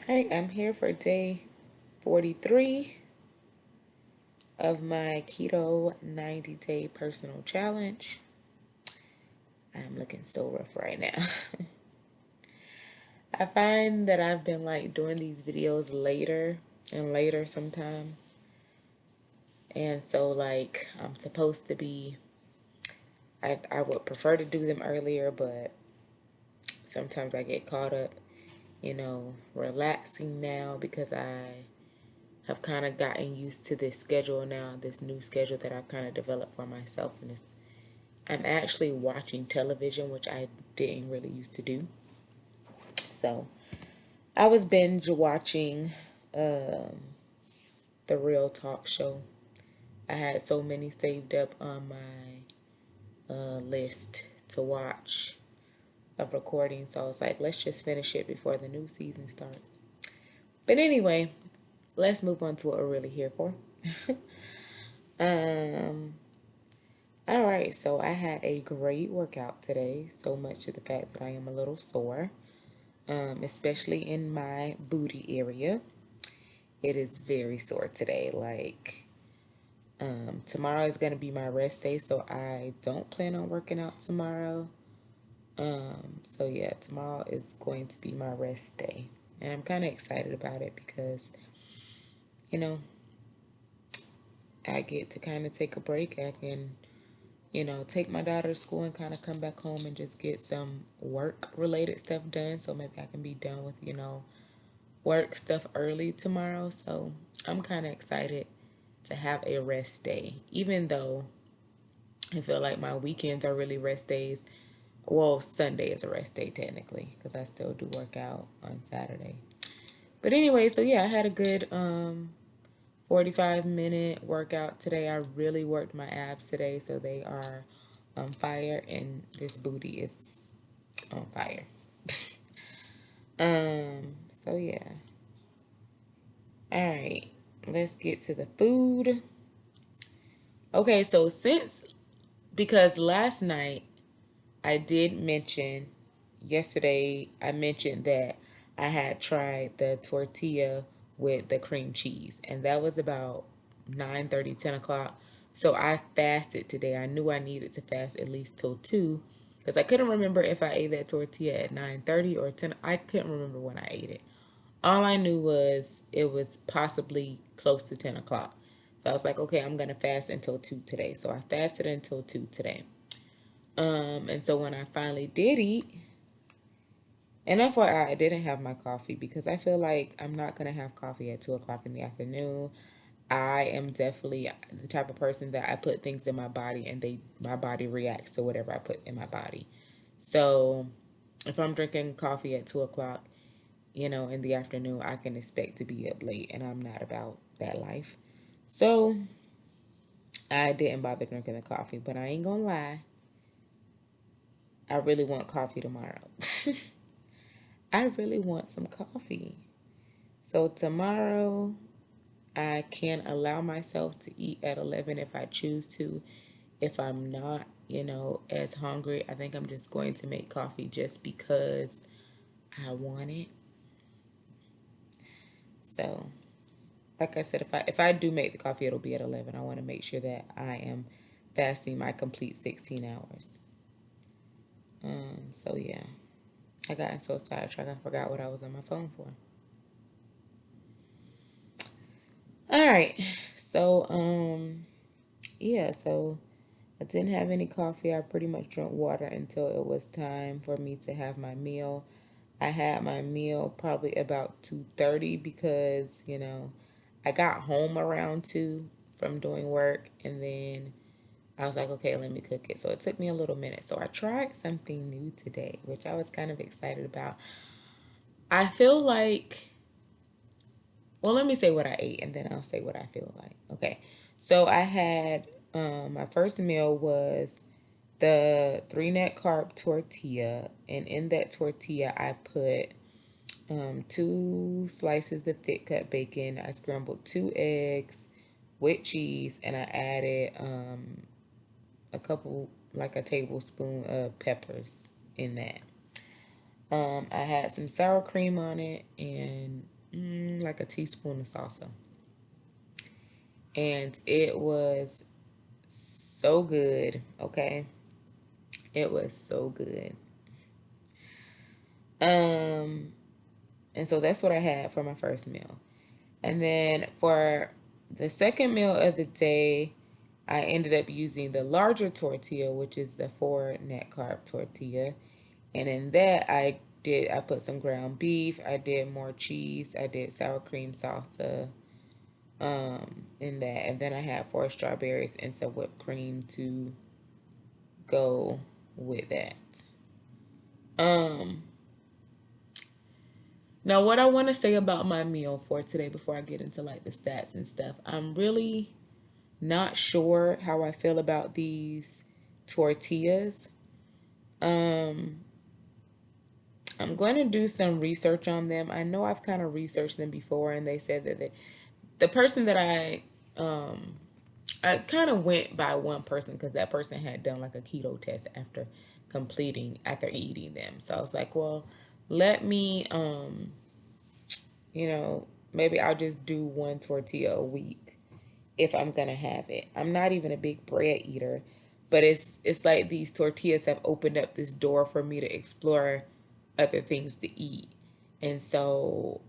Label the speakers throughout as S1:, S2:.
S1: Hey, I'm here for day 43 of my Keto 90-day personal challenge. I'm looking so rough right now. I find that I've been like doing these videos later and later sometime. And so like I'm supposed to be, I would prefer to do them earlier, but sometimes I get caught up, relaxing now because I have kind of gotten used to this schedule now, this new schedule that I've kind of developed for myself. And I'm actually watching television, which I didn't really used to do. So I was binge watching the Real Talk Show. I had so many saved up on my list to watch of recording. So I was like, let's just finish it before the new season starts. But anyway, let's move on to what we're really here for. um, All right, so I had a great workout today, so much to the fact that I am a little sore, especially in my booty area. It is very sore today. Tomorrow is going to be my rest day, so I don't plan on working out tomorrow. So yeah, tomorrow is going to be my rest day. And I'm kind of excited about it because, you know, I get to kind of take a break. I can take my daughter to school and kind of come back home and just get some work related stuff done. So maybe I can be done with, work stuff early tomorrow. So I'm kind of excited to have a rest day, even though I feel like my weekends are really rest days. Well, Sunday is a rest day technically because I still do work out on Saturday. But anyway, so yeah, I had a good 45-minute workout today. I really worked my abs today, so they are on fire, and this booty is on fire. So yeah. All right, let's get to the food. Okay, so because last night I did mention, yesterday I mentioned that I had tried the tortilla with the cream cheese, and that was about 9:30, 10 o'clock. So I fasted today. I knew I needed to fast at least till 2 because I couldn't remember if I ate that tortilla at 9:30 or 10. I couldn't remember when I ate it. All I knew was it was possibly close to 10 o'clock. So I was like, okay, I'm going to fast until 2 today. So I fasted until 2 today. And so when I finally did eat, and FYI, I didn't have my coffee because I feel like I'm not going to have coffee at 2 o'clock in the afternoon. I am definitely the type of person that I put things in my body and my body reacts to whatever I put in my body. So if I'm drinking coffee at 2 o'clock, in the afternoon, I can expect to be up late, and I'm not about that life. So I didn't bother drinking the coffee, but I ain't gonna lie, I really want coffee tomorrow. I really want some coffee. So tomorrow, I can allow myself to eat at 11 if I choose to. If I'm not, as hungry, I think I'm just going to make coffee just because I want it. So, like I said, if I do make the coffee, it'll be at 11. I want to make sure that I am fasting my complete 16 hours. So yeah, I got so sidetracked I forgot what I was on my phone for. All right, so yeah, so I didn't have any coffee. I pretty much drank water until it was time for me to have my meal. I had my meal probably about 2:30 because, I got home around 2 from doing work, and then I was like, okay, let me cook it. So it took me a little minute. So I tried something new today, which I was kind of excited about. I feel like, well, let me say what I ate and then I'll say what I feel like. Okay. So I had, my first meal was the 3 net carb tortilla, and in that tortilla, I put 2 slices of thick cut bacon. I scrambled 2 eggs with cheese, and I added a couple, like a tablespoon of peppers in that. I had some sour cream on it, and like a teaspoon of salsa. And it was so good, okay? It was so good. Um, and so that's what I had for my first meal. And then for the second meal of the day, I ended up using the larger tortilla, which is the 4 net carb tortilla. And in that, I put some ground beef, I did more cheese, I did sour cream salsa, in that, and then I had 4 strawberries and some whipped cream to go with that. Um, Now, what I want to say about my meal for today before I get into like the stats and stuff, I'm really not sure how I feel about these tortillas. Um, I'm going to do some research on them. I know I've kind of researched them before, and they said that the person that I kind of went by one person because that person had done like a keto test after eating them. So I was like, well, let me maybe I'll just do one tortilla a week if I'm gonna have it. I'm not even a big bread eater, but it's like these tortillas have opened up this door for me to explore other things to eat. And so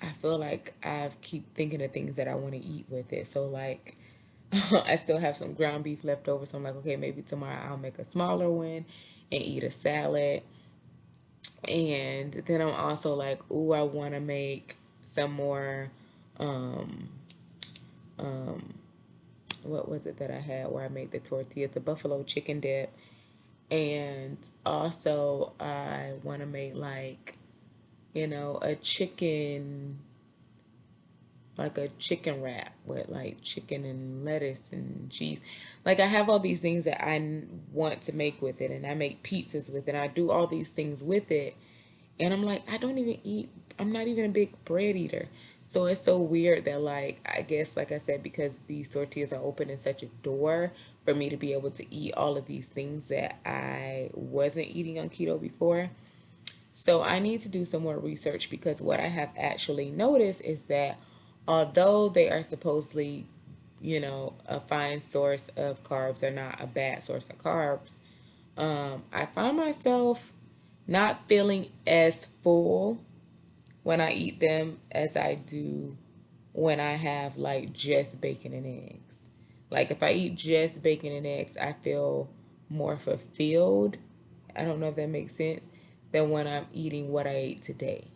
S1: I feel like I keep thinking of things that I want to eat with it. So like I still have some ground beef left over, so I'm like, okay, maybe tomorrow I'll make a smaller one and eat a salad. And then I'm also like, ooh, I want to make some more um what was it that I had where I made the tortilla, the buffalo chicken dip. And also I want to make like, a chicken wrap with like chicken and lettuce and cheese. Like I have all these things that I want to make with it, and I make pizzas with it. I do all these things with it, and I'm like, I don't even eat. I'm not even a big bread eater. So it's so weird that like I guess like I said, because these tortillas are opening such a door for me to be able to eat all of these things that I wasn't eating on keto before. So I need to do some more research because what I have actually noticed is that although they are supposedly, a fine source of carbs, they're not a bad source of carbs. I find myself not feeling as full when I eat them as I do when I have like just bacon and eggs. Like if I eat just bacon and eggs, I feel more fulfilled. I don't know if that makes sense, than when I'm eating what I ate today.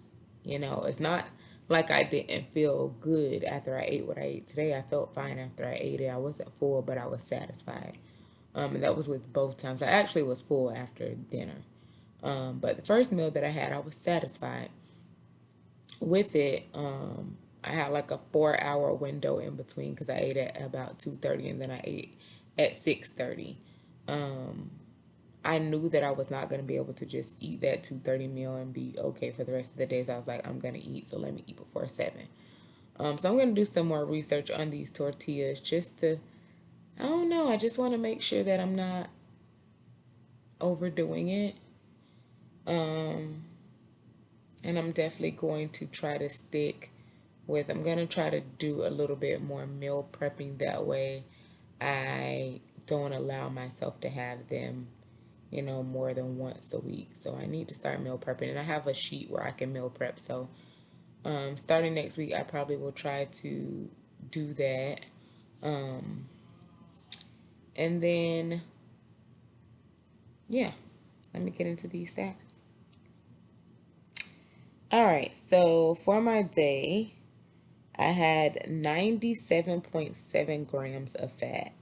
S1: It's not like I didn't feel good after I ate what I ate today. I felt fine after I ate it. I wasn't full, but I was satisfied. And that was with both times. I actually was full after dinner. But the first meal that I had, I was satisfied with it. I had like a 4 hour window in between because I ate at about 2:30 and then I ate at 6:30. I knew that I was not going to be able to just eat that 2:30 meal and be okay for the rest of the days. I was like, I'm going to eat, so let me eat before 7. So I'm going to do some more research on these tortillas just to, I don't know, I just want to make sure that I'm not overdoing it. And I'm definitely going to try to I'm going to try to do a little bit more meal prepping. That way I don't allow myself to have them, more than once a week. So I need to start meal prepping. And I have a sheet where I can meal prep. So starting next week, I probably will try to do that. Um, and then, yeah, let me get into these stats. All right, so for my day, I had 97.7 grams of fat,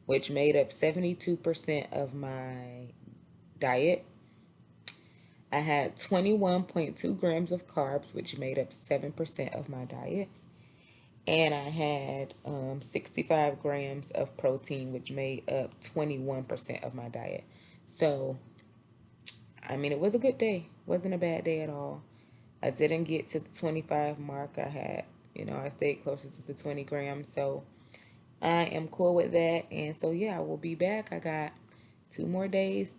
S1: which made up 72% of my diet. I had 21.2 grams of carbs, which made up 7% of my diet. And I had 65 grams of protein, which made up 21% of my diet. So, I mean, it was a good day. Wasn't a bad day at all. I didn't get to the 25 mark. I stayed closer to the 20 grams. So, I am cool with that. And so, yeah, I will be back. I got 2 more days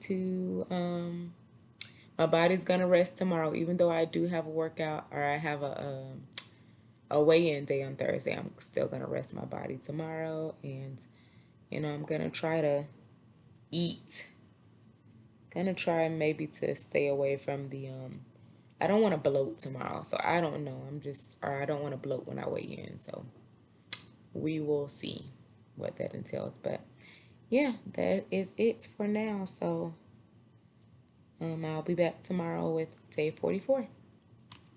S1: my body's going to rest tomorrow, even though I do have a workout or I have a weigh-in day on Thursday. I'm still gonna rest my body tomorrow, and I'm gonna try to eat. Gonna try maybe to stay away from the I don't want to bloat tomorrow, so I don't know. I don't want to bloat when I weigh in, so we will see what that entails. But yeah, that is it for now. So I'll be back tomorrow with day 44.